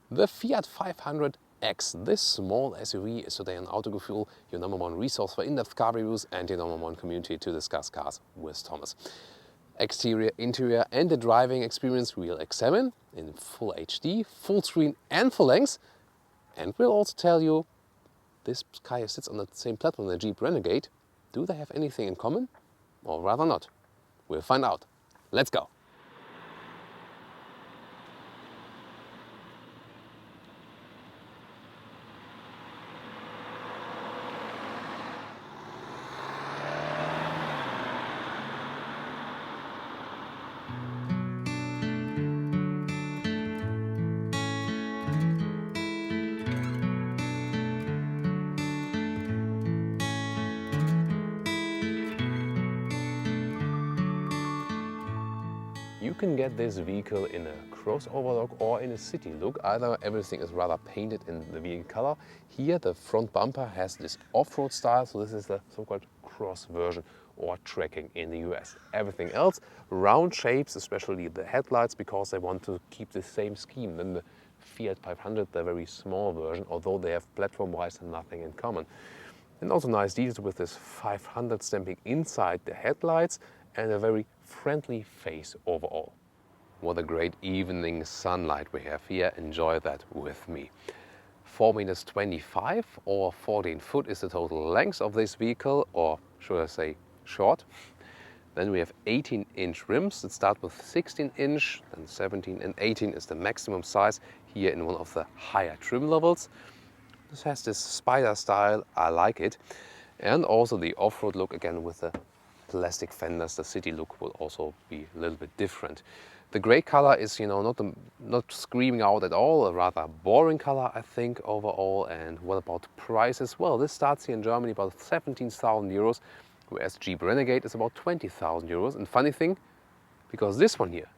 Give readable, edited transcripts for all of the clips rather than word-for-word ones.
The Fiat 500X, this small SUV, is today on Autogefühl, your #1 resource for in-depth car reviews and your #1 community to discuss cars with Thomas. Exterior, interior and the driving experience we'll examine in full HD, full screen and full length. And we'll also tell you, this car sits on the same platform as the Jeep Renegade. Do they have anything in common? Or rather not. We'll find out. Let's go. You can get this vehicle in a crossover look or in a city look. Either everything is rather painted in the vehicle color. Here the front bumper has this off-road style, so this is the so-called cross version or tracking in the US. Everything else, round shapes, especially the headlights, because they want to keep the same scheme than the Fiat 500, the very small version, although they have platform-wise nothing in common. And also nice details with this 500 stamping inside the headlights and a very friendly face overall. What a great evening sunlight we have here. Enjoy that with me. 4.25 meters or 14 foot is the total length of this vehicle, or should I say short. Then we have 18-inch rims that start with 16-inch, then 17 and 18 is the maximum size here in one of the higher trim levels. This has this spider style, I like it. And also the off-road look again with the plastic fenders. The city look will also be a little bit different. The grey color is, not screaming out at all, a rather boring color, I think, overall. And what about prices? Well, this starts here in Germany about 17,000 euros, whereas Jeep Renegade is about 20,000 euros. And funny thing, because this one here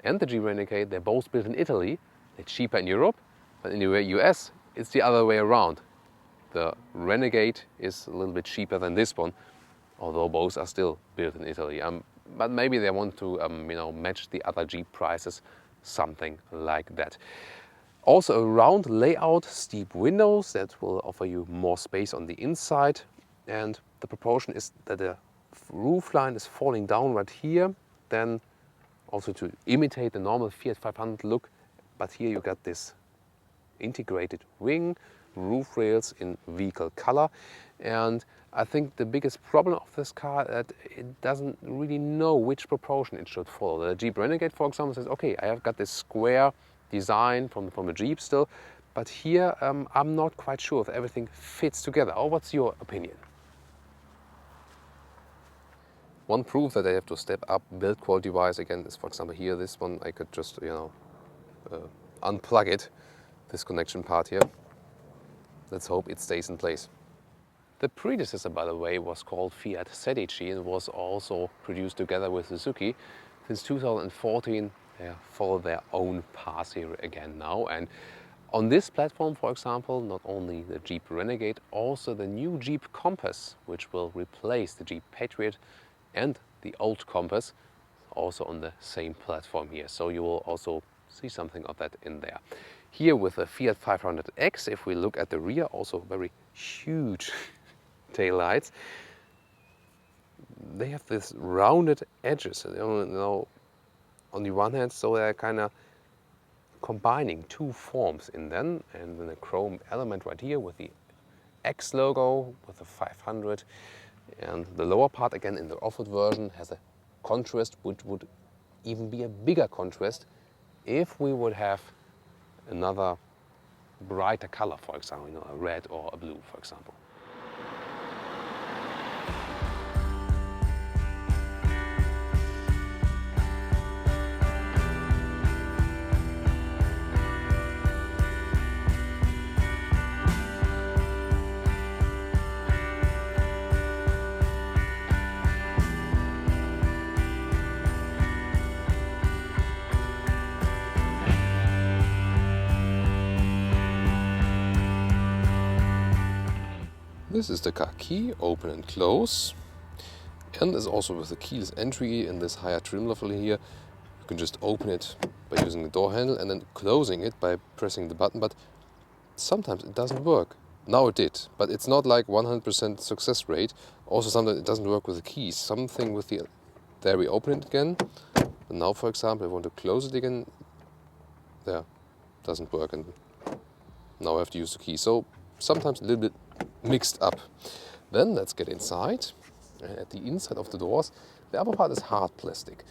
and the Jeep Renegade, they're both built in Italy, they're cheaper in Europe, but in the US, it's the other way around. The Renegade is a little bit cheaper than this one, although both are still built in Italy. But maybe they want to match the other Jeep prices, something like that. Also a round layout, steep windows that will offer you more space on the inside. And the proportion is that the roof line is falling down right here, then also to imitate the normal Fiat 500 look. But here you got this integrated wing, roof rails in vehicle color. And I think the biggest problem of this car that it doesn't really know which proportion it should follow. The Jeep Renegade, for example, says, okay, I have got this square design from a Jeep still, but here I'm not quite sure if everything fits together. Or what's your opinion? One proof that I have to step up build quality wise again is, for example, here, this one, I could just, unplug it, this connection part here. Let's hope it stays in place. The predecessor, by the way, was called Fiat Sedici and was also produced together with Suzuki. Since 2014, they follow their own path here again now. And on this platform, for example, not only the Jeep Renegade, also the new Jeep Compass, which will replace the Jeep Patriot and the old Compass, also on the same platform here. So you will also see something of that in there. Here with the Fiat 500X, if we look at the rear, also very huge taillights. They have this rounded edges, on the one hand, so they're kind of combining two forms in them, and then a chrome element right here with the X logo with the 500, and the lower part again in the off-road version has a contrast which would even be a bigger contrast if we would have another brighter color, for example, a red or a blue, for example. This is the car key, open and close, and is also with the keyless entry in this higher trim level here. You can just open it by using the door handle and then closing it by pressing the button, but sometimes it doesn't work. Now it did, but it's not like 100% success rate. Also sometimes it doesn't work with the keys. Something with the... There we open it again. But now, for example, I want to close it again. There, doesn't work, and now I have to use the key. So sometimes a little bit mixed up. Then let's get inside. And at the inside of the doors, the upper part is hard plastic.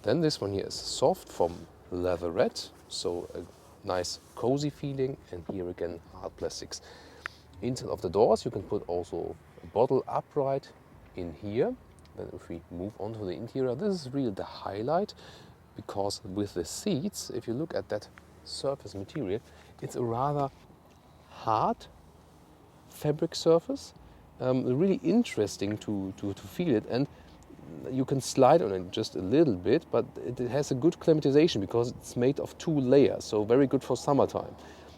Then this one here is soft from leatherette, so a nice cozy feeling. And here again, hard plastics. Inside of the doors, you can put also a bottle upright in here. Then if we move on to the interior, this is really the highlight, because with the seats, if you look at that surface material, it's a rather hard fabric surface. Really interesting to feel it, and you can slide on it just a little bit, but it has a good climatization because it's made of 2 layers, so very good for summertime.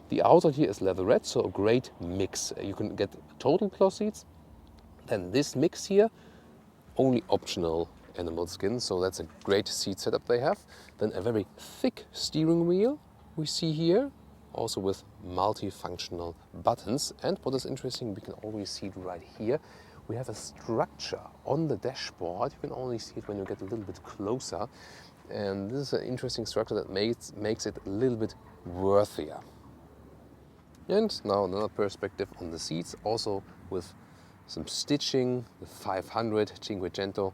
The outside here is leatherette, so a great mix. You can get total cloth seats. Then this mix here, only optional animal skin, so that's a great seat setup they have. Then a very thick steering wheel we see here, also with multifunctional buttons. And what is interesting, we can always see it right here. We have a structure on the dashboard. You can only see it when you get a little bit closer. And this is an interesting structure that makes it a little bit worthier. And now another perspective on the seats, also with some stitching, the 500 Cinquecento,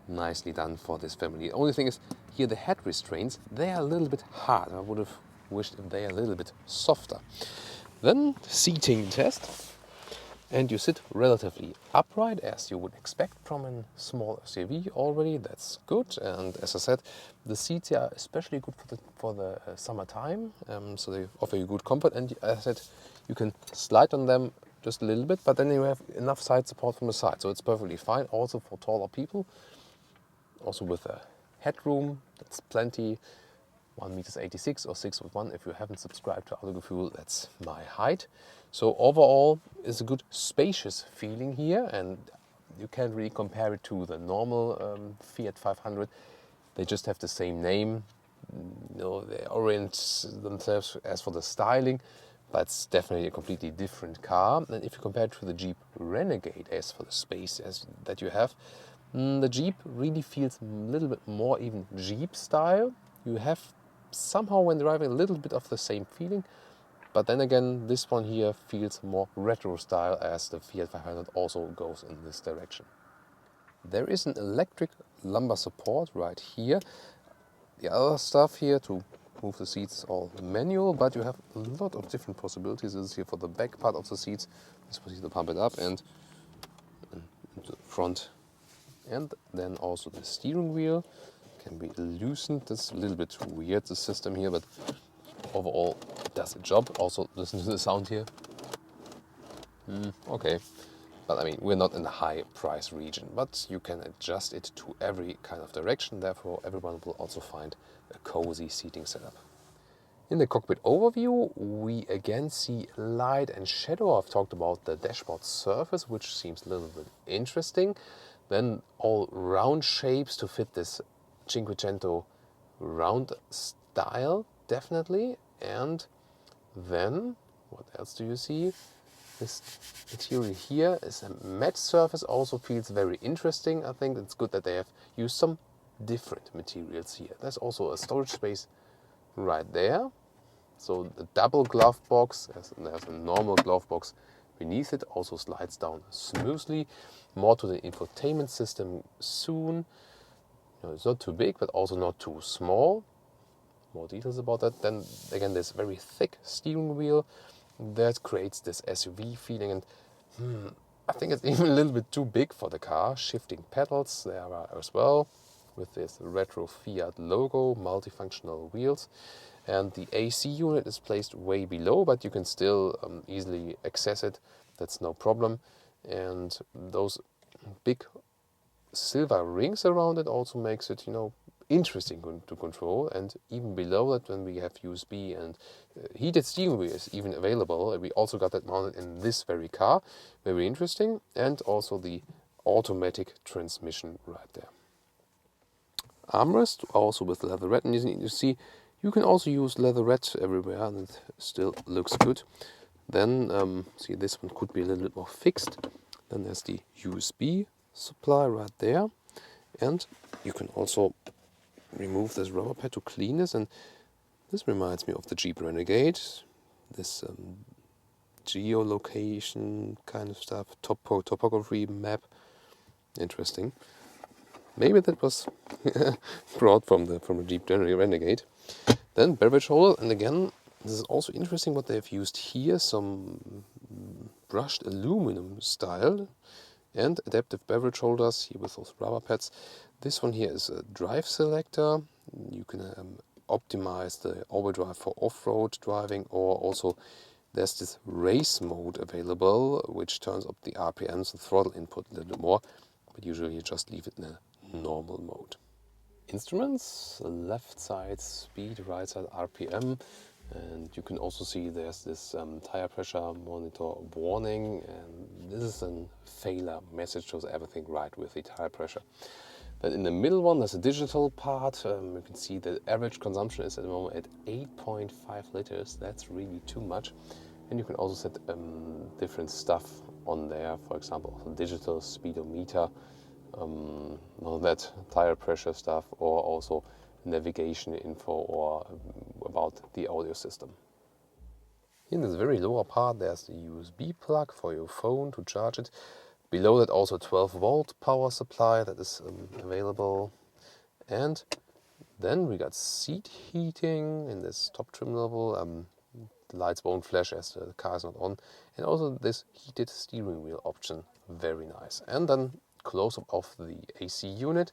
nicely done for this family. The only thing is, here the head restraints, they are a little bit hard. I would have wished if they are a little bit softer. Then seating test. And you sit relatively upright, as you would expect from a small SUV already. That's good. And as I said, the seats are especially good for the summertime. So they offer you good comfort. And as I said, you can slide on them just a little bit, but then you have enough side support from the side. So it's perfectly fine, also for taller people. Also with a headroom, that's plenty. 1,86 m or 6'1". If you haven't subscribed to Autogefühl, that's my height. So overall, it's a good spacious feeling here, and you can't really compare it to the normal Fiat 500. They just have the same name. You know, they orient themselves as for the styling, but it's definitely a completely different car. And if you compare it to the Jeep Renegade, as for the space that you have, the Jeep really feels a little bit more even Jeep style. You have somehow when driving a little bit of the same feeling, but then again this one here feels more retro style, as the Fiat 500 also goes in this direction. There is an electric lumbar support right here. The other stuff here to move the seats is all manual, but you have a lot of different possibilities. This is here for the back part of the seats. This was here to pump it up and the front, and then also the steering wheel can be loosened. That's a little bit weird, the system here, but overall it does a job. Also listen to the sound here. Okay, but I mean, we're not in the high price region, but you can adjust it to every kind of direction. Therefore everyone will also find a cozy seating setup. In the cockpit overview, we again see light and shadow. I've talked about the dashboard surface, which seems a little bit interesting. Then all round shapes to fit this Cinquecento round style, definitely. And then, what else do you see? This material here is a matte surface, also feels very interesting. I think it's good that they have used some different materials here. There's also a storage space right there. So the double glove box, there's a normal glove box beneath it, also slides down smoothly. More to the infotainment system soon. You know, it's not too big, but also not too small. More details about that. Then again, this very thick steering wheel that creates this SUV feeling, and I think it's even a little bit too big for the car. Shifting pedals there are as well, with this retro Fiat logo, multifunctional wheels. And the AC unit is placed way below, but you can still easily access it. That's no problem. And those big silver rings around it also makes it, you know, interesting to control. And even below that, when we have USB and heated steering wheel is even available. We also got that mounted in this very car. Very interesting. And also the automatic transmission right there. armrest, also with leatherette. And you see, you can also use leatherette everywhere, and it still looks good. Then, see, this one could be a little bit more fixed. Then there's the USB supply right there. And you can also remove this rubber pad to clean this. And this reminds me of the Jeep Renegade. This geolocation kind of stuff, topography map. Interesting. Maybe that was brought from the Jeep Renegade. Then beverage holder, and again, this is also interesting what they've used here, some brushed aluminum style and adaptive beverage holders here with those rubber pads. This one here is a drive selector. You can optimize the all-wheel drive for off-road driving, or also there's this race mode available, which turns up the RPMs and throttle input a little bit more, but usually you just leave it in a normal mode. Instruments, left side speed, right side RPM, and you can also see there's this tire pressure monitor warning, and this is a failure message, shows everything right with the tire pressure. Then in the middle one, there's a digital part. You can see the average consumption is at the moment at 8.5 liters. That's really too much. And you can also set different stuff on there. For example, digital speedometer, all that tire pressure stuff, or also navigation info or about the audio system. In this very lower part, there's the USB plug for your phone to charge it. Below that, also 12-volt power supply that is available. And then we got seat heating in this top trim level. The lights won't flash as the car is not on. And also this heated steering wheel option, very nice. And then close-up of the AC unit.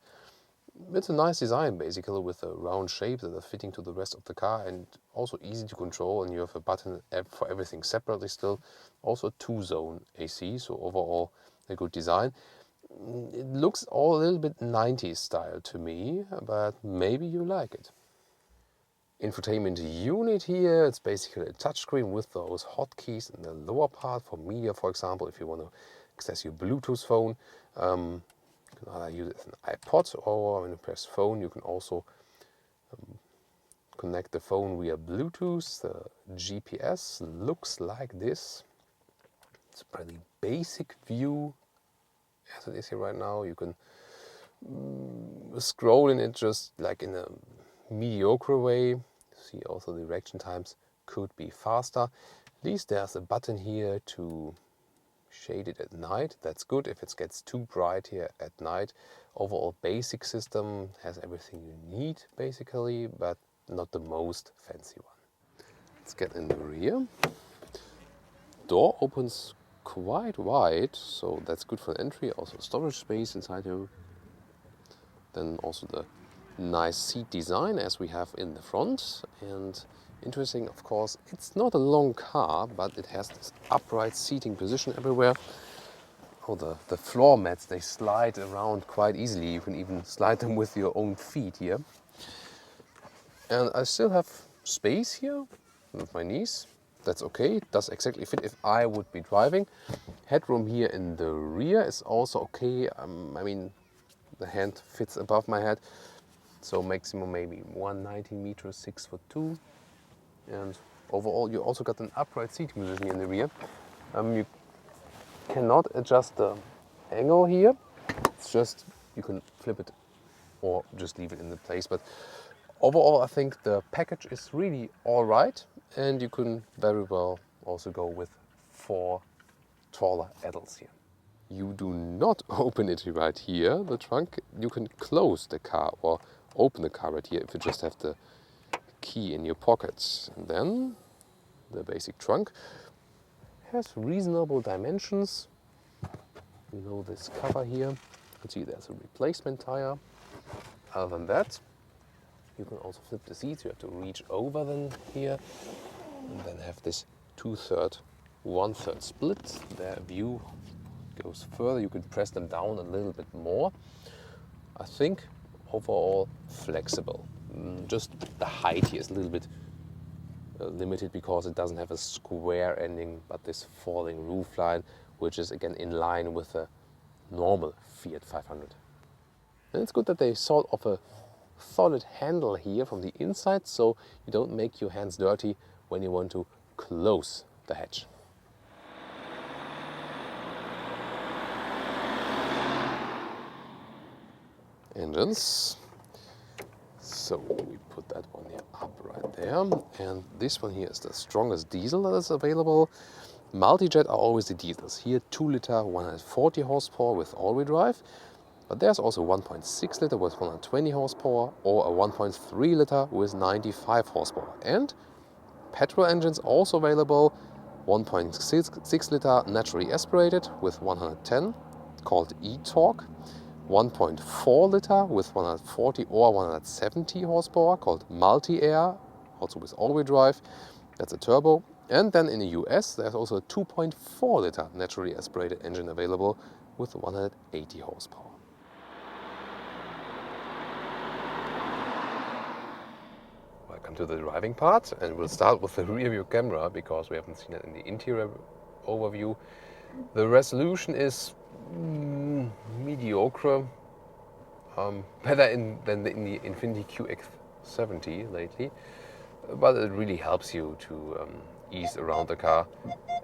It's a nice design, basically, with a round shape that are fitting to the rest of the car, and also easy to control, and you have a button for everything separately still. Also 2-zone AC, so overall a good design. It looks all a little bit 90s style to me, but maybe you like it. Infotainment unit here, it's basically a touchscreen with those hotkeys in the lower part for media, for example, if you want to access your Bluetooth phone. You can either use it as an iPod, or when you press phone, you can also connect the phone via Bluetooth. The GPS looks like this. It's a pretty basic view as it is here right now. You can scroll in it just like in a mediocre way. See, also the reaction times could be faster. At least there's a button here to shade it at night. That's good if it gets too bright here at night. Overall basic system has everything you need basically, but not the most fancy one. Let's get in the rear. Door opens quite wide, so that's good for entry. Also storage space inside here. Then also the nice seat design as we have in the front. And interesting, of course, it's not a long car, but it has this upright seating position everywhere. Oh, the floor mats, they slide around quite easily. You can even slide them with your own feet here. And I still have space here with my knees. That's okay, it does exactly fit if I would be driving. Headroom here in the rear is also okay. I mean, the hand fits above my head. So maximum maybe 119 meters, 6'2". And overall, you also got an upright seating position in the rear. You cannot adjust the angle here. It's just, you can flip it or just leave it in the place. But overall, I think the package is really all right. And you can very well also go with 4 taller adults here. You do not open it right here, the trunk. You can close the car or open the car right here if you just have the key in your pocket. And then the basic trunk has reasonable dimensions. Below this cover here, you can see there's a replacement tire. Other than that, you can also flip the seats. You have to reach over them here, and then have this 2/3, 1/3 split. Their view goes further. You can press them down a little bit more. I think overall flexible. Just the height here is a little bit limited because it doesn't have a square ending, but this falling roof line, which is again in line with a normal Fiat 500. And it's good that they sort of a solid handle here from the inside, so you don't make your hands dirty when you want to close the hatch. Engines. So we put that one here up right there. And this one here is the strongest diesel that is available. Multijet are always the diesels. Here 2 liter 140 horsepower with all-wheel drive. But there's also 1.6 liter with 120 horsepower or a 1.3 liter with 95 horsepower. And petrol engines also available. 1.6 liter naturally aspirated with 110 called e-torque. 1.4 liter with 140 or 170 horsepower called multi-air, also with all-wheel drive. That's a turbo. And then in the US there's also a 2.4 liter naturally aspirated engine available with 180 horsepower. Welcome to the driving part, and we'll start with the rear view camera because we haven't seen it in the interior overview. The resolution is mediocre, better than in the Infiniti QX70 lately, but it really helps you to ease around the car.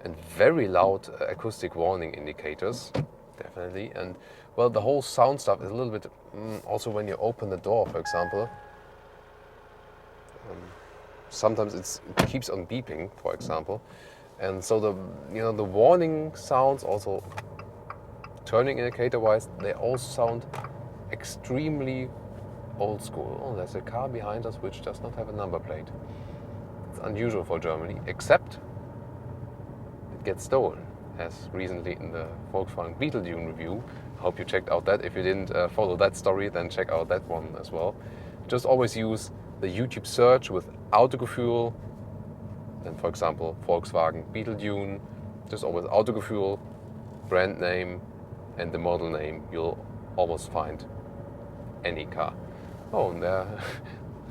And very loud acoustic warning indicators, definitely. And well, the whole sound stuff is a little bit, also when you open the door, for example, sometimes it keeps on beeping, for example. And so the warning sounds, also turning indicator wise, they all sound extremely old school. Oh, there's a car behind us which does not have a number plate. It's unusual for Germany, except it gets stolen, as recently in the Volkswagen Beetle review. Hope you checked out that. If you didn't follow that story, then check out that one as well. Just always use the YouTube search with Autogefühl, and for example Volkswagen Beetle Dune, just always Autogefühl, brand name and the model name, you'll almost find any car. Oh, and there are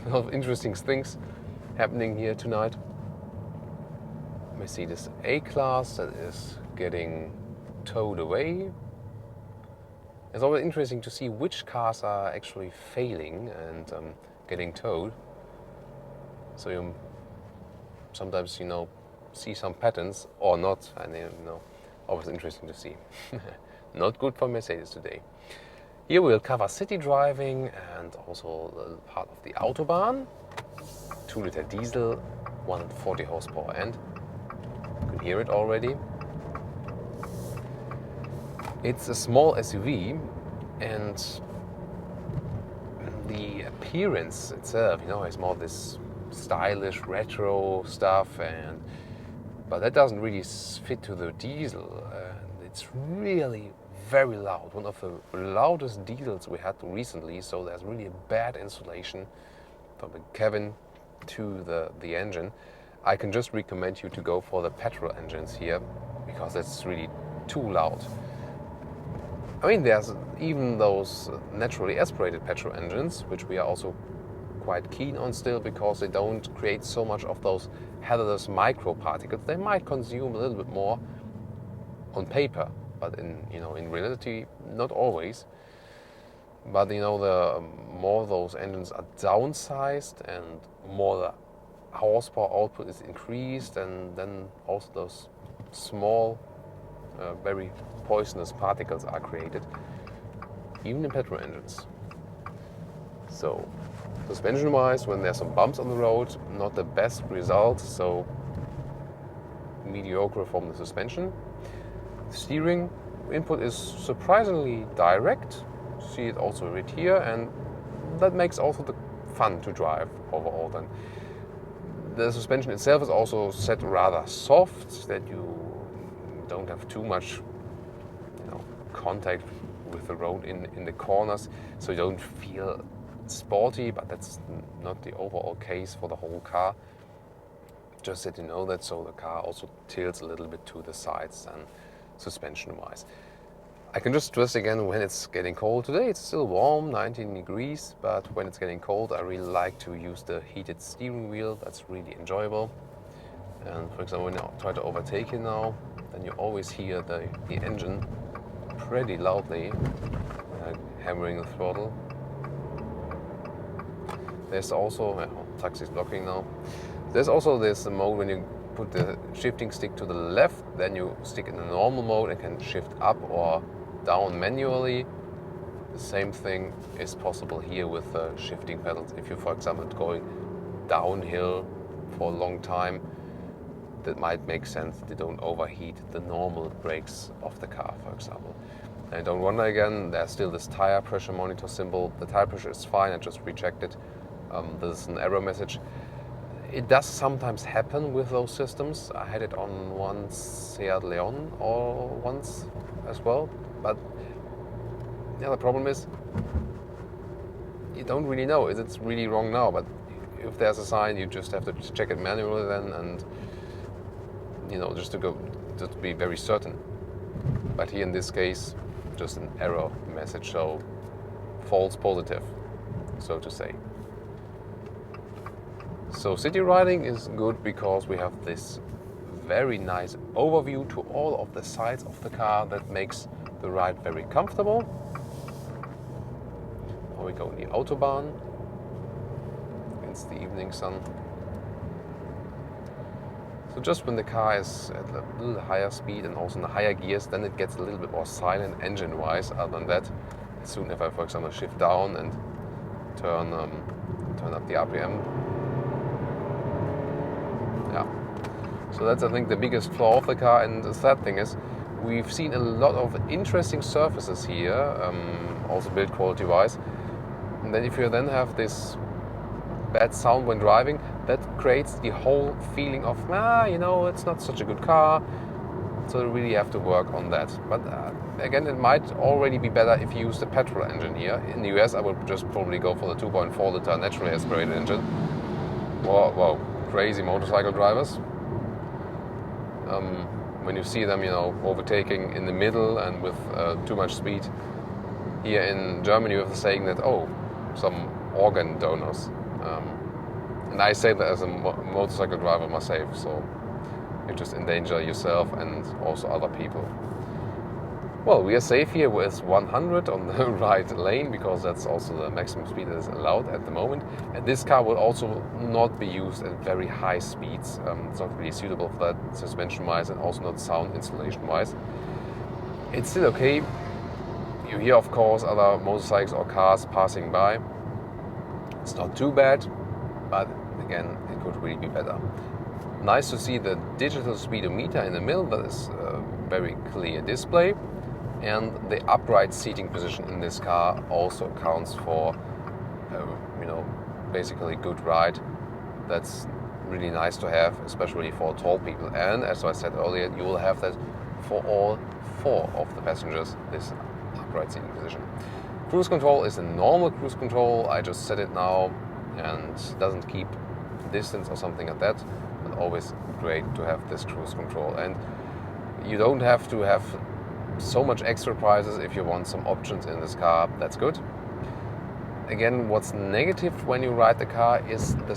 a lot of interesting things happening here tonight. Mercedes A-Class that is getting towed away. It's always interesting to see which cars are actually failing and getting towed. So you sometimes, see some patterns or not, and always interesting to see. Not good for Mercedes today. Here we'll cover city driving and also part of the Autobahn. 2 liter diesel, 140 horsepower, and you can hear it already. It's a small SUV, and the appearance itself, is more this stylish retro stuff, but that doesn't really fit to the diesel. It's really very loud, one of the loudest diesels we had recently, so there's really a bad insulation from the cabin to the engine. I can just recommend you to go for the petrol engines here, because that's really too loud. I mean, there's even those naturally aspirated petrol engines, which we are also quite keen on still, because they don't create so much of those hazardous microparticles. They might consume a little bit more on paper, but in reality, not always. But the more those engines are downsized and more the horsepower output is increased, and then also those small, very poisonous particles are created, even in petrol engines. So, suspension-wise, when there's some bumps on the road, not the best result, so mediocre from the suspension. Steering input is surprisingly direct. See it also right here, and that makes also the fun to drive overall. Then the suspension itself is also set rather soft, that you don't have too much contact with the road in the corners, so you don't feel sporty, but that's not the overall case for the whole car. Just that you know that, so the car also tilts a little bit to the sides and suspension-wise. I can just stress again, when it's getting cold today, it's still warm, 19 degrees, but when it's getting cold, I really like to use the heated steering wheel. That's really enjoyable. And for example, when you try to overtake it now, then you always hear the engine pretty loudly hammering the throttle. There's also, well, taxi's blocking now. There's also this mode when you put the shifting stick to the left, then you stick in the normal mode and can shift up or down manually. The same thing is possible here with the shifting pedals. If you, for example, going downhill for a long time, that might make sense. They don't overheat the normal brakes of the car, for example. And don't wonder again, there's still this tire pressure monitor symbol. The tire pressure is fine, I just rechecked it. This is an error message. It does sometimes happen with those systems. I had it on one Seat Leon or once as well. But yeah, the problem is you don't really know. Is it really wrong now? But if there's a sign, you just have to check it manually then, and just to be very certain. But here in this case, just an error message, so false positive, so to say. So city riding is good because we have this very nice overview to all of the sides of the car that makes the ride very comfortable. Now we go in the Autobahn against the evening sun. So just when the car is at a little higher speed and also in the higher gears, then it gets a little bit more silent engine-wise. Other than that, as soon if I, for example, shift down and turn up the RPM, yeah. So that's, I think, the biggest flaw of the car. And the third thing is, we've seen a lot of interesting surfaces here, also build quality-wise. And then if you then have this bad sound when driving, that creates the whole feeling of, it's not such a good car. So you really have to work on that. But again, it might already be better if you use the petrol engine here. In the US, I would just probably go for the 2.4 liter naturally aspirated engine. Whoa, crazy motorcycle drivers. When you see them, overtaking in the middle and with too much speed. Here in Germany, we have the saying that, some organ donors. And I say that as a motorcycle driver myself, so you just endanger yourself and also other people. Well, we are safe here with 100 on the right lane because that's also the maximum speed that is allowed at the moment. And this car will also not be used at very high speeds. It's not really suitable for that suspension-wise and also not sound installation-wise. It's still okay. You hear, of course, other motorcycles or cars passing by. It's not too bad, but again, it could really be better. Nice to see the digital speedometer in the middle. That is a very clear display. And the upright seating position in this car also accounts for, basically good ride. That's really nice to have, especially for tall people. And as I said earlier, you will have that for all 4 of the passengers, this upright seating position. Cruise control is a normal cruise control. I just set it now and doesn't keep distance or something like that, but always great to have this cruise control. And you don't have to have so much extra prices if you want some options in this car. That's good. Again, what's negative when you ride the car is the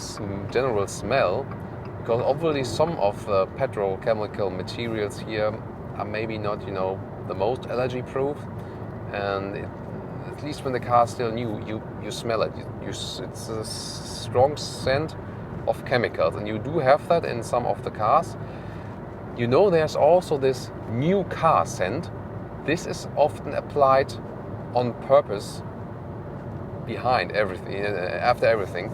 general smell, because obviously some of the petrochemical materials here are maybe not, the most allergy proof, and at least when the car is still new, you smell it. It's a strong scent of chemicals, and you do have that in some of the cars. There's also this new car scent. This is often applied on purpose behind everything, after everything.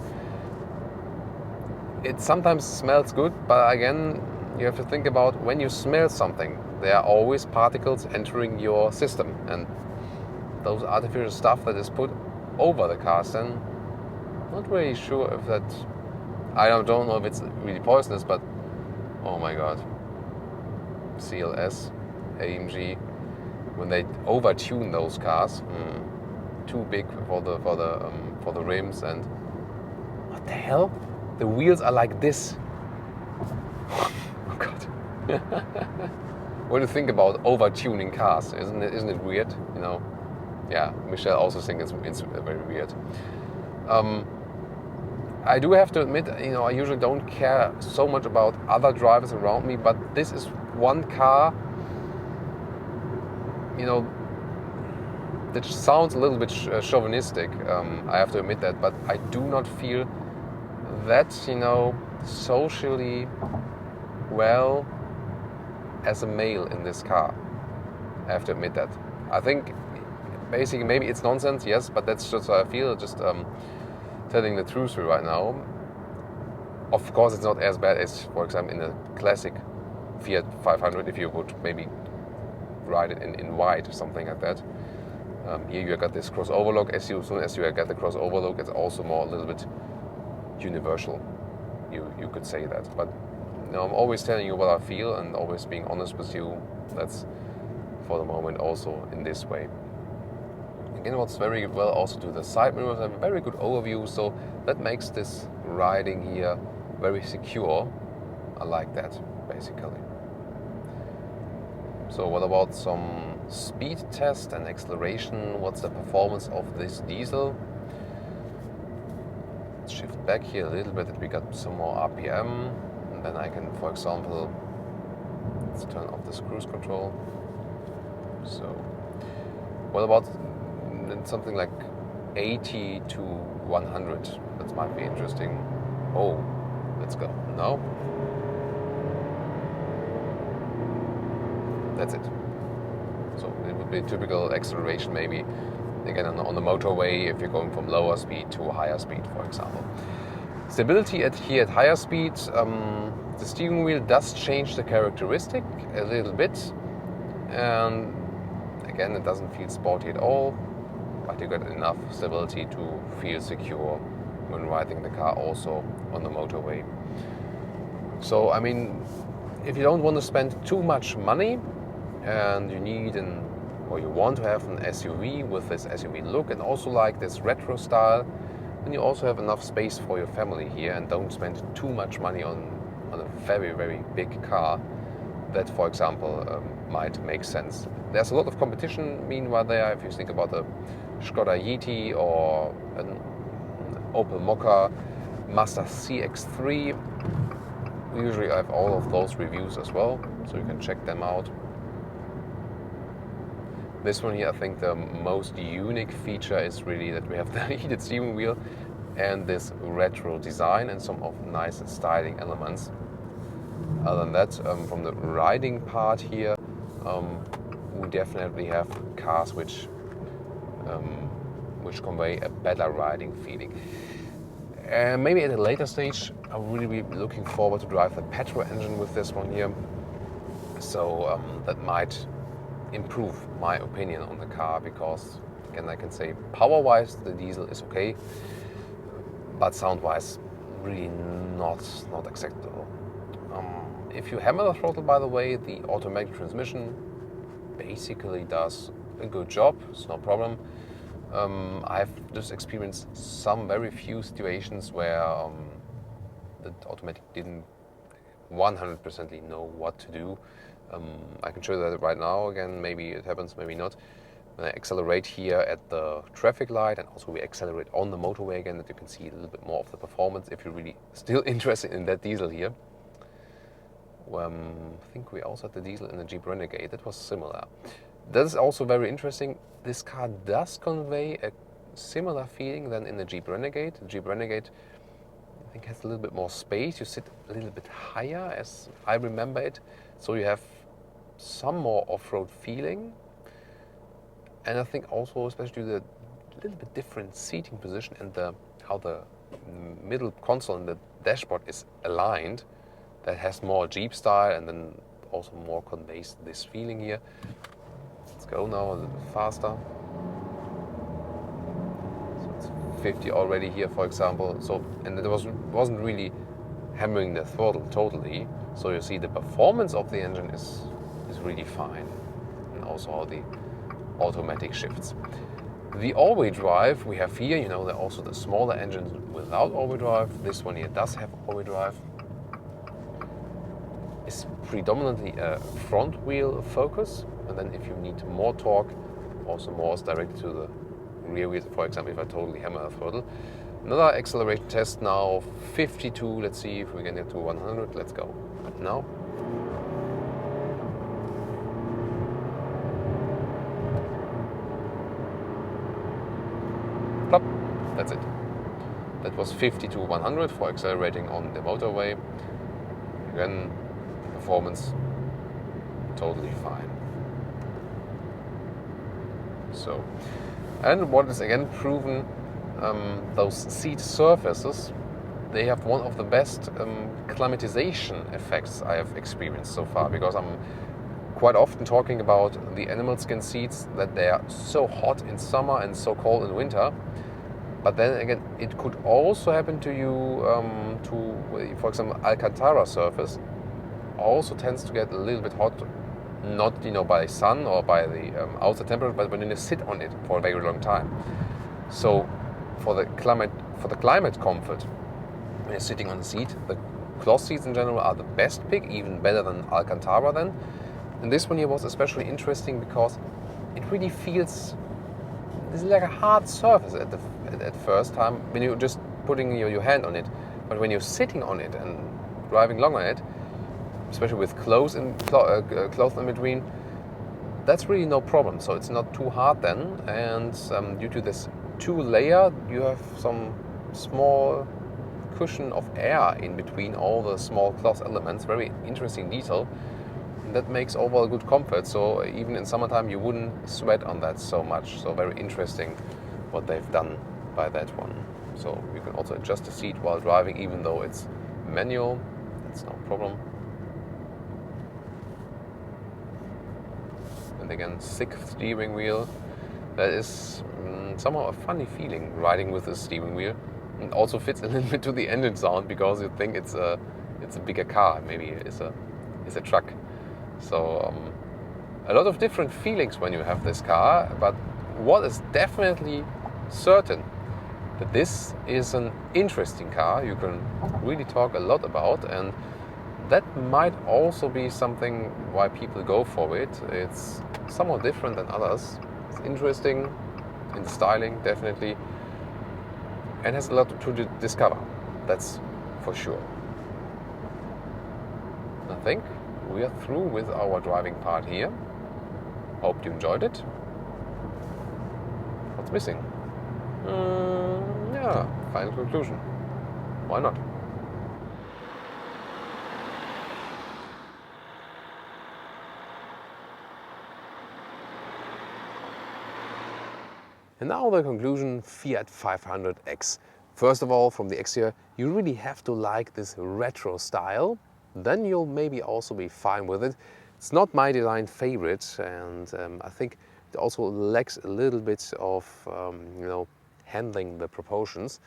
It sometimes smells good, but again, you have to think about when you smell something, there are always particles entering your system, and those artificial stuff that is put over the car scent, not really sure if that, I don't know if it's really poisonous, but oh my god. CLS, AMG, when they over-tune those cars, too big for the rims, and what the hell? The wheels are like this. Oh god. What do you think about over-tuning cars? Isn't it weird? Yeah, Michelle also thinks it's very weird. I do have to admit, I usually don't care so much about other drivers around me, but this is one car, It sounds a little bit chauvinistic, I have to admit that, but I do not feel that, you know, socially well as a male in this car. I have to admit that. I think basically maybe it's nonsense, yes, but that's just how I feel, just telling the truth right now. Of course, it's not as bad as, for example, in a classic Fiat 500, if you would maybe ride it in white or something like that. Here you got this crossover look. As soon as you get the crossover look, it's also more a little bit universal. You could say that. But you know, I'm always telling you what I feel and always being honest with you. That's for the moment also in this way. Again, what's very well also to the side mirrors have a very good overview, so that makes this riding here very secure. I like that basically. So what about some speed test and acceleration? What's the performance of this diesel? Let's shift back here a little bit that we got some more RPM, and then I can, for example, let's turn off this cruise control. So what about something like 80 to 100? That might be interesting. Oh, let's go. No? That's it. So it would be typical acceleration maybe, again on the motorway if you're going from lower speed to higher speed, for example. Stability here at higher speed, the steering wheel does change the characteristic a little bit, and again it doesn't feel sporty at all, but you get enough stability to feel secure when riding the car also on the motorway. So I mean, if you don't want to spend too much money and you need or you want to have an SUV with this SUV look and also like this retro style, then you also have enough space for your family here and don't spend too much money on a very, very big car. That, for example, might make sense. There's a lot of competition meanwhile there. If you think about a Skoda Yeti or an Opel Mokka, Mazda CX-3, usually I have all of those reviews as well, so you can check them out. This one here, I think the most unique feature is really that we have the heated steering wheel and this retro design and some of nice styling elements. Other than that, from the riding part here, we definitely have cars which convey a better riding feeling. And maybe at a later stage, I'll really be looking forward to drive the petrol engine with this one here. So that might improve my opinion on the car, because again I can say power-wise the diesel is okay, but sound-wise really not acceptable. If you hammer the throttle, by the way, the automatic transmission basically does a good job. It's no problem. I've just experienced some very few situations where the automatic didn't 100% know what to do. I can show you that right now again. Maybe it happens, maybe not. When I accelerate here at the traffic light, and also we accelerate on the motorway again, that you can see a little bit more of the performance if you're really still interested in that diesel here. I think we also had the diesel in the Jeep Renegade. That was similar. That is also very interesting. This car does convey a similar feeling than in the Jeep Renegade. The Jeep Renegade, I think, has a little bit more space. You sit a little bit higher, as I remember it. So you have some more off-road feeling. And I think also, especially the little bit different seating position and how the middle console and the dashboard is aligned, that has more Jeep style and then also more conveys this feeling here. Let's go now a little bit faster. So it's 50 already here, for example. So, and it wasn't really hammering the throttle totally. So you see the performance of the engine is really fine, and also how the automatic shifts. The all-wheel drive we have here, there are also the smaller engines without all-wheel drive. This one here does have all-wheel drive. It's predominantly a front-wheel focus, and then if you need more torque, also more is directed to the rear wheel. For example, if I totally hammer the throttle. Another acceleration test now, 52. Let's see if we can get to 100. Let's go. Now. it was 50 to 100 for accelerating on the motorway. Again, performance totally fine. So, and what is again proven, those seat surfaces, they have one of the best climatization effects I have experienced so far, because I'm quite often talking about the animal skin seats, that they are so hot in summer and so cold in winter. But then again, it could also happen to you, for example, Alcantara surface also tends to get a little bit hot, not by sun or by the outside temperature, but when you sit on it for a very long time. So for the climate comfort, when you're sitting on the seat, the cloth seats in general are the best pick, even better than Alcantara then. And this one here was especially interesting because it really feels, this is like a hard surface at first time when you're just putting your hand on it. But when you're sitting on it and driving long on it, especially with clothes in between, that's really no problem. So it's not too hard then. And due to this 2-layer, you have some small cushion of air in between all the small cloth elements. Very interesting detail. And that makes overall good comfort. So even in summertime, you wouldn't sweat on that so much. So very interesting what they've done by that one. So you can also adjust the seat while driving, even though it's manual. That's no problem. And again, 6th steering wheel. That is somehow a funny feeling riding with the steering wheel. It also fits a little bit to the engine sound, because you think it's a bigger car, maybe it's a truck. So a lot of different feelings when you have this car. But what is definitely certain, that this is an interesting car. You can really talk a lot about, and that might also be something why people go for it. It's somewhat different than others. It's interesting in the styling, definitely, and has a lot to discover. That's for sure. I think we are through with our driving part here. Hope you enjoyed it. What's missing? Yeah, final conclusion. Why not? And now the conclusion, Fiat 500X. First of all, from the exterior, you really have to like this retro style. Then you'll maybe also be fine with it. It's not my design favorite, and I think it also lacks a little bit of handling the proportions.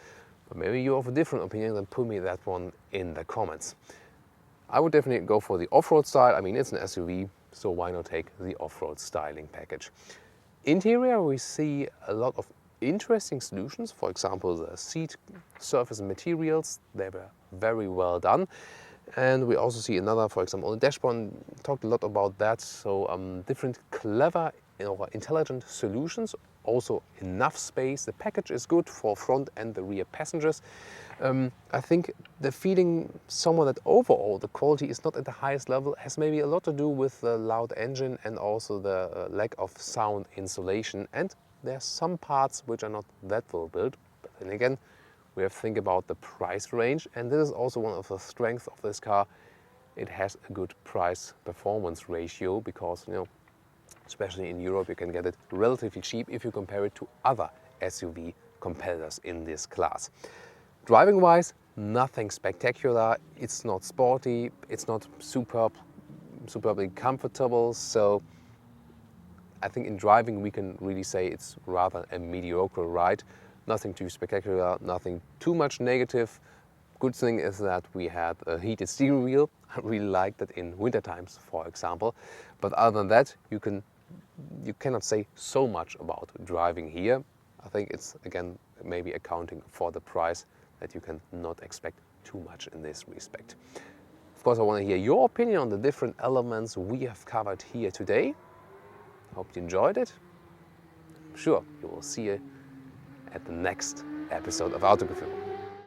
But maybe you have a different opinion, then put me that one in the comments. I would definitely go for the off-road style. I mean, it's an SUV, so why not take the off-road styling package? Interior, we see a lot of interesting solutions. For example, the seat surface materials, they were very well done. And we also see another, for example, on the dashboard, talked a lot about that. So different clever or intelligent solutions, also enough space. The package is good for front and the rear passengers. I think the feeling somewhat that overall the quality is not at the highest level has maybe a lot to do with the loud engine and also the lack of sound insulation. And there are some parts which are not that well built. But then again, we have to think about the price range, and this is also one of the strengths of this car. It has a good price-performance ratio, because especially in Europe, you can get it relatively cheap if you compare it to other SUV competitors in this class. Driving-wise, nothing spectacular. It's not sporty. It's not superbly comfortable. So I think in driving, we can really say it's rather a mediocre ride. Nothing too spectacular, nothing too much negative. Good thing is that we had a heated steering wheel. I really like that in winter times, for example. But other than that, you cannot say so much about driving here. I think it's, again, maybe accounting for the price, that you can not expect too much in this respect. Of course, I want to hear your opinion on the different elements we have covered here today. Hope you enjoyed it. I'm sure you will see you at the next episode of Autogefühl.